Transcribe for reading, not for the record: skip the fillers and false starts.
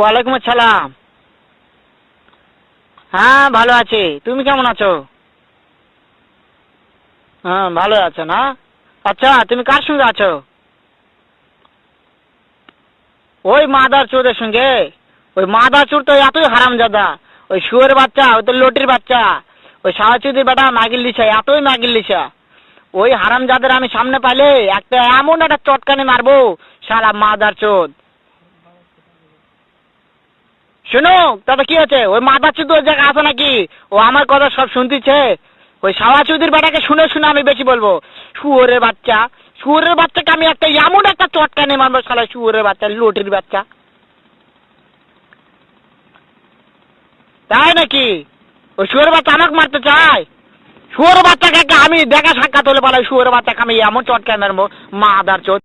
ওয়ালাইকুম আসসালাম। হ্যাঁ ভালো আছি, তুমি কেমন আছো? হ্যাঁ ভালো আছো না? আচ্ছা তুমি কার সঙ্গে আছো? ওই মাদার চোরের সঙ্গে। ওই মাদার চোর তো এতই হারামজাদা। ওই শুয়োরের বাচ্চা, ওই তো লটির বাচ্চা। ওই সাহাচুদির বেটা মাগিল লিসা, এতই মাগিল লিসা। ওই হারামজাদের আমি সামনে পাইলে একটা এমন একটা চটকানি মারবো, শালা মাদার চোদ। শোনো, তাতে কি হচ্ছে? ওই মাদার চোদ ওই জায়গায় আছে নাকি? ও আমার কথা সব শুনতিছে। ওই সাওয়াচুদির বেটাকে শুনে শুনে আমি বেশি বলবো। শুয়োরের বাচ্চা, শুয়োরের বাচ্চাকে আমি একটা এমন একটা চটকানি মারবো, শালা শুয়োরের বাচ্চা, লটির বাচ্চা। তাই নাকি? ওই শুয়োরের বাচ্চা আমাকে মারতে চায়? শুয়োরের বাচ্চাকে আমি দেখা সাক্ষাৎ হলে বলে শুয়োরের বাচ্চাকে আমি এমন চটকানি মারবো, মাদার চোদ।